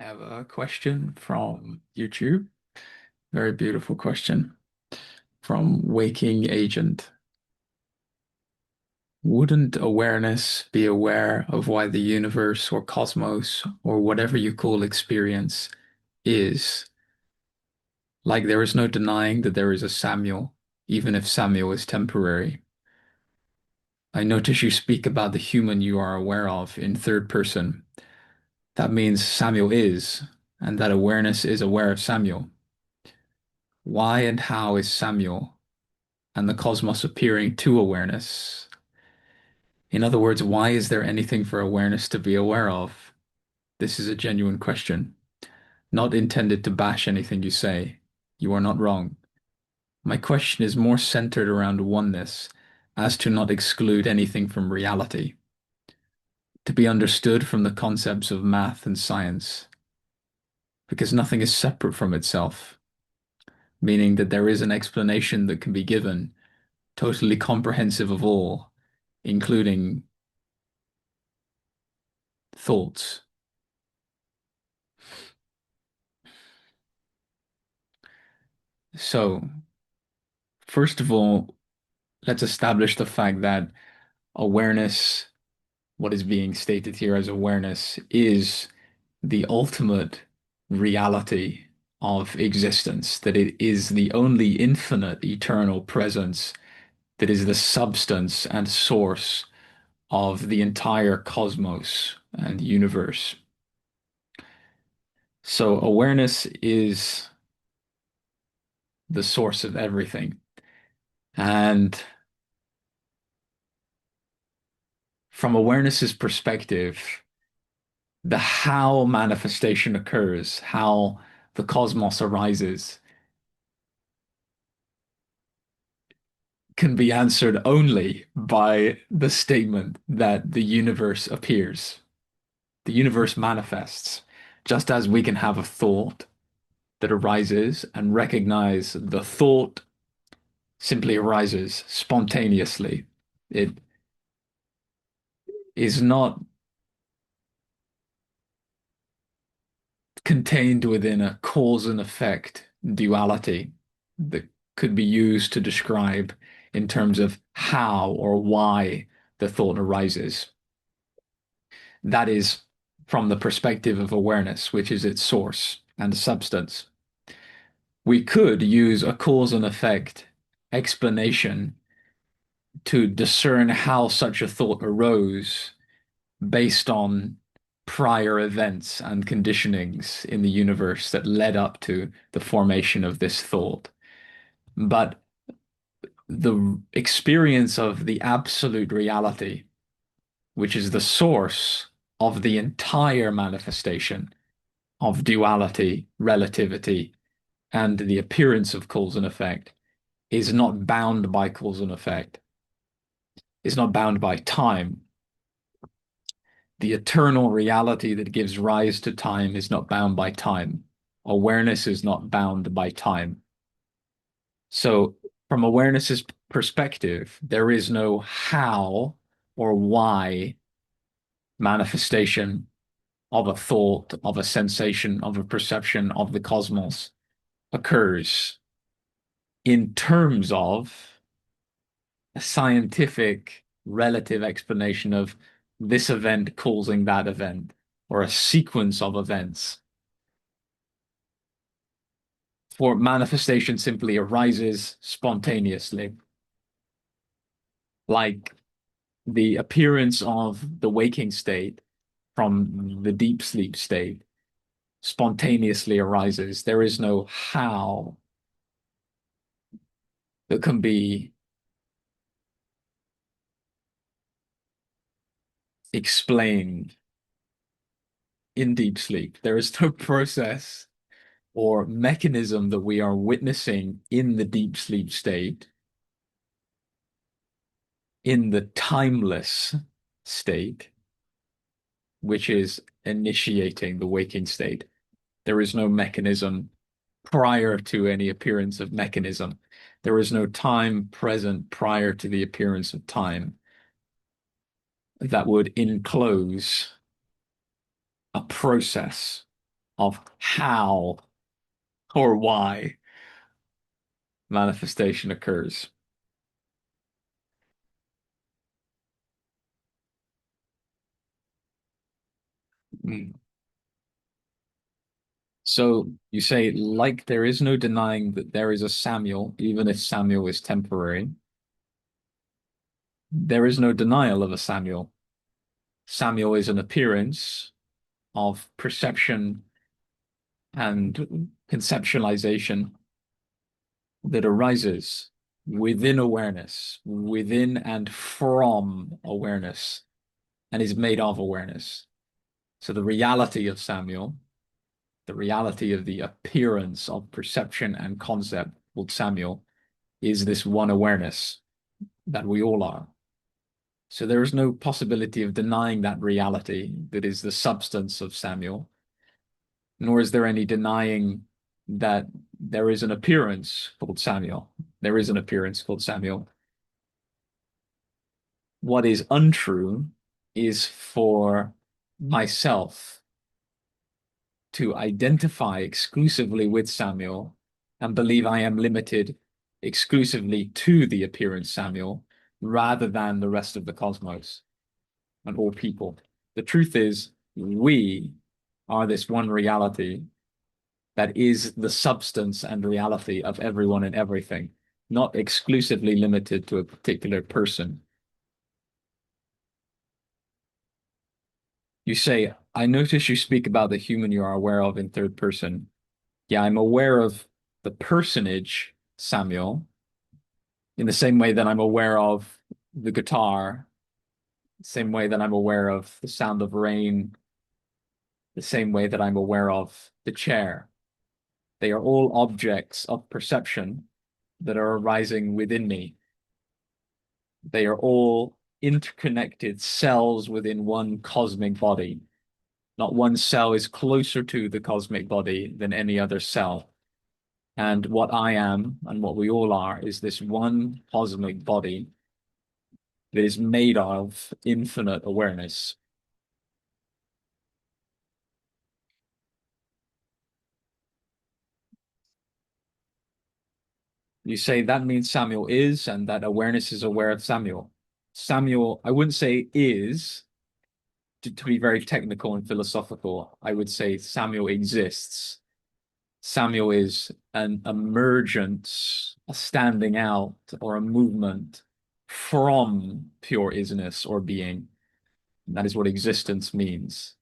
I have a question from YouTube. Very beautiful question from Waking Agent. Wouldn't awareness be aware of why the universe or cosmos or whatever you call experience is? Like there is no denying that there is a Samuel, even if Samuel is temporary. I notice you speak about the human you are aware of in third person. That means Samuel is, and that awareness is aware of Samuel. Why and how is Samuel and the cosmos appearing to awareness? In other words, why is there anything for awareness to be aware of? This is a genuine question, not intended to bash anything you say. You are not wrong. My question is more centered around oneness, as to not exclude anything from reality, to be understood from the concepts of math and science, because nothing is separate from itself, meaning that there is an explanation that can be given, totally comprehensive of all, including thoughts. So, first of all, let's establish the fact that awareness, what is being stated here as awareness, is the ultimate reality of existence, that it is the only infinite eternal presence that is the substance and source of the entire cosmos and universe. So awareness is the source of everything. And from awareness's perspective, the how manifestation occurs, how the cosmos arises, can be answered only by the statement that the universe appears. The universe manifests, just as we can have a thought that arises and recognize the thought simply arises spontaneously. It is not contained within a cause and effect duality that could be used to describe in terms of how or why the thought arises. That is from the perspective of awareness, which is its source and substance. We could use a cause and effect explanation to discern how such a thought arose based on prior events and conditionings in the universe that led up to the formation of this thought. But the experience of the absolute reality, which is the source of the entire manifestation of duality, relativity, and the appearance of cause and effect, is not bound by cause and effect, is not bound by time. The eternal reality that gives rise to time is not bound by time. Awareness is not bound by time. So, from awareness's perspective, there is no how or why manifestation of a thought, of a sensation, of a perception of the cosmos occurs in terms of a scientific relative explanation of this event causing that event, or a sequence of events. For manifestation simply arises spontaneously, like the appearance of the waking state from the deep sleep state spontaneously arises. There is no how that can be explained in deep sleep. There is no process or mechanism that we are witnessing in the deep sleep state, in the timeless state, which is initiating the waking state. There is no mechanism prior to any appearance of mechanism. There is no time present prior to the appearance of time that would enclose a process of how or why manifestation occurs. Mm. So you say, like, there is no denying that there is a Samuel, even if Samuel is temporary. There is no denial of a Samuel. Samuel is an appearance of perception and conceptualization that arises within awareness, within and from awareness, and is made of awareness. So the reality of Samuel, the reality of the appearance of perception and concept called Samuel, is this one awareness that we all are. So there is no possibility of denying that reality that is the substance of Samuel, nor is there any denying that there is an appearance called Samuel. There is an appearance called Samuel. What is untrue is for myself to identify exclusively with Samuel and believe I am limited exclusively to the appearance Samuel rather than the rest of the cosmos and all people. The truth is, we are this one reality that is the substance and reality of everyone and everything, not exclusively limited to a particular person. You say, I notice you speak about the human you are aware of in third person. Yeah, I'm aware of the personage, Samuel, in the same way that I'm aware of the guitar, the same way that I'm aware of the sound of rain, the same way that I'm aware of the chair. They are all objects of perception that are arising within me. They are all interconnected cells within one cosmic body. Not one cell is closer to the cosmic body than any other cell. And what I am and what we all are is this one cosmic body that is made of infinite awareness. You say that means Samuel is, and that awareness is aware of Samuel. Samuel, I wouldn't say is, to be very technical and philosophical, I would say Samuel exists. Samuel is an emergence, a standing out, or a movement from pure isness or being. That is what existence means.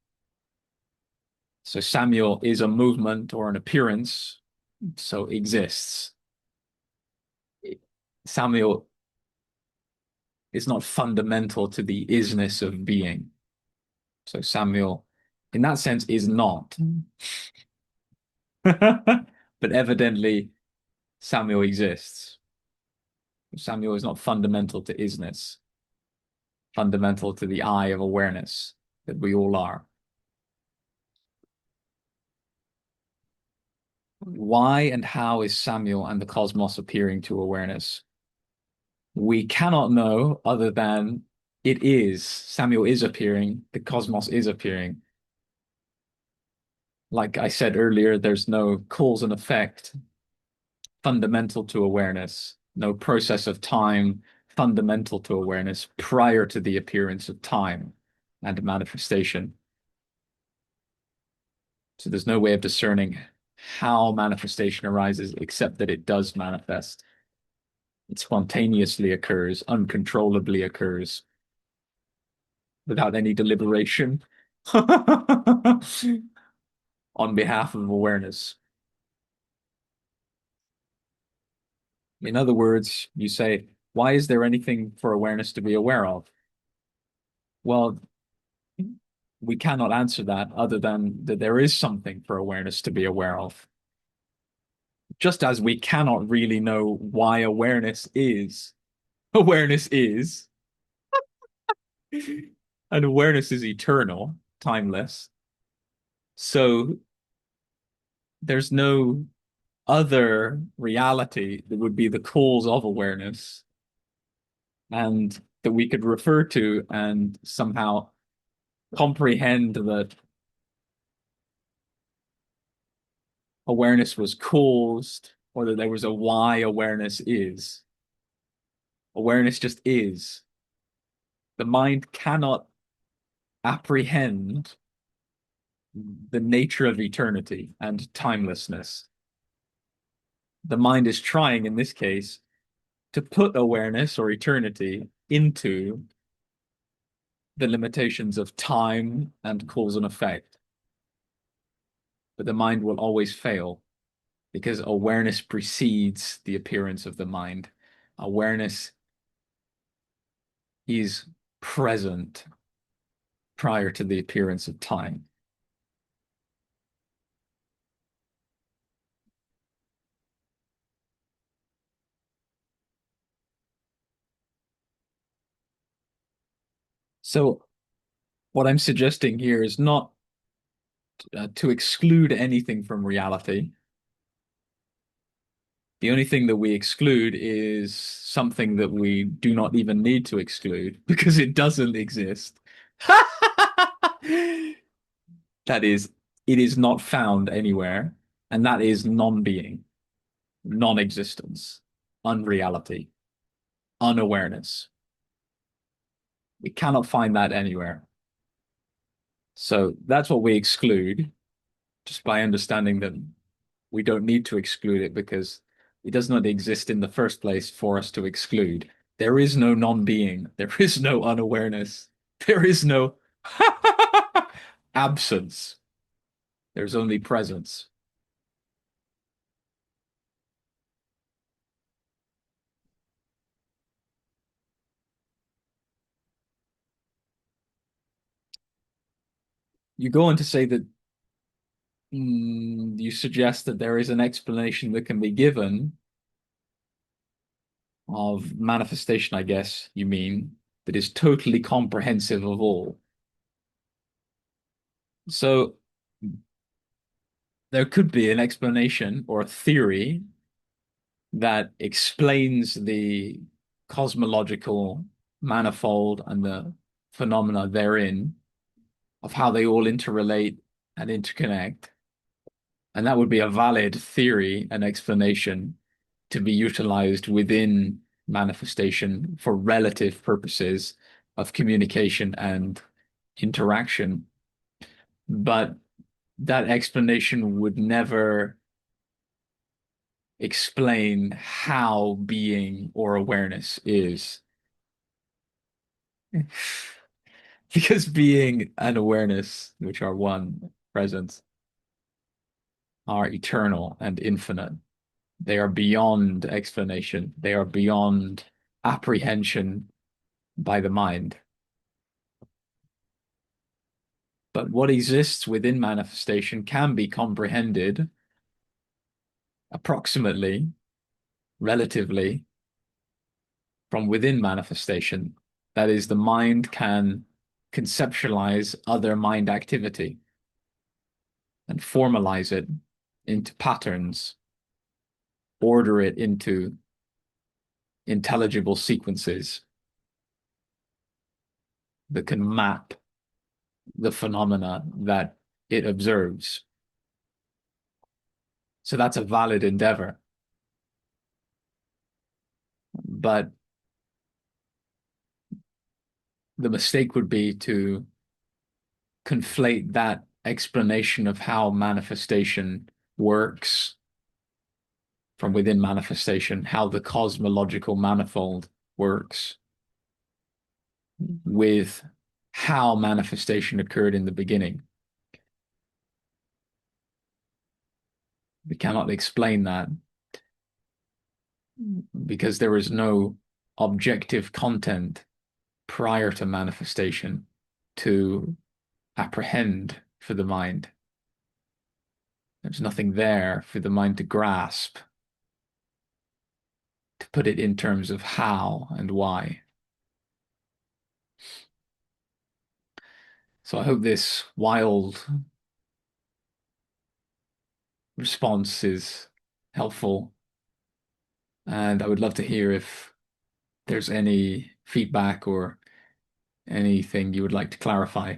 So Samuel is a movement or an appearance, so exists. Samuel is not fundamental to the isness of being. So Samuel, in that sense, is not. But evidently, Samuel exists. Samuel is not fundamental to isness, fundamental to the eye of awareness that we all are. Why and how is Samuel and the cosmos appearing to awareness? We cannot know other than it is. Samuel is appearing, the cosmos is appearing. Like I said earlier, there's no cause and effect fundamental to awareness, no process of time fundamental to awareness prior to the appearance of time and manifestation. So there's no way of discerning how manifestation arises except that it does manifest. It spontaneously occurs, uncontrollably occurs, without any deliberation on behalf of awareness. In other words, you say, why is there anything for awareness to be aware of? Well, we cannot answer that other than that there is something for awareness to be aware of. Just as we cannot really know why awareness is. Awareness is, and awareness is eternal, timeless. So there's no other reality that would be the cause of awareness and that we could refer to and somehow comprehend that awareness was caused or that there was a why awareness is. Awareness just is. The mind cannot apprehend the nature of eternity and timelessness. The mind is trying, in this case, to put awareness or eternity into the limitations of time and cause and effect. But the mind will always fail because awareness precedes the appearance of the mind. Awareness is present prior to the appearance of time. So what I'm suggesting here is not to exclude anything from reality. The only thing that we exclude is something that we do not even need to exclude because it doesn't exist. That is, it is not found anywhere, and that is non-being, non-existence, unreality, unawareness. We cannot find that anywhere. So that's what we exclude just by understanding that we don't need to exclude it because it does not exist in the first place for us to exclude. There is no non-being. There is no unawareness. There is no absence. There's only presence. You go on to say that you suggest that there is an explanation that can be given of manifestation, I guess you mean, that is totally comprehensive of all. So there could be an explanation or a theory that explains the cosmological manifold and the phenomena therein of how they all interrelate and interconnect. And that would be a valid theory and explanation to be utilized within manifestation for relative purposes of communication and interaction. But that explanation would never explain how being or awareness is. Because being and awareness, which are one presence, are eternal and infinite. They are beyond explanation. They are beyond apprehension by the mind. But what exists within manifestation can be comprehended approximately, relatively, from within manifestation. That is, the mind can conceptualize other mind activity and formalize it into patterns, order it into intelligible sequences that can map the phenomena that it observes. So that's a valid endeavor. But the mistake would be to conflate that explanation of how manifestation works from within manifestation, how the cosmological manifold works, with how manifestation occurred in the beginning. We cannot explain that because there is no objective content prior to manifestation to apprehend for the mind. There's nothing there for the mind to grasp, to put it in terms of how and why. So I hope this wild response is helpful, and I would love to hear if there's any feedback or anything you would like to clarify.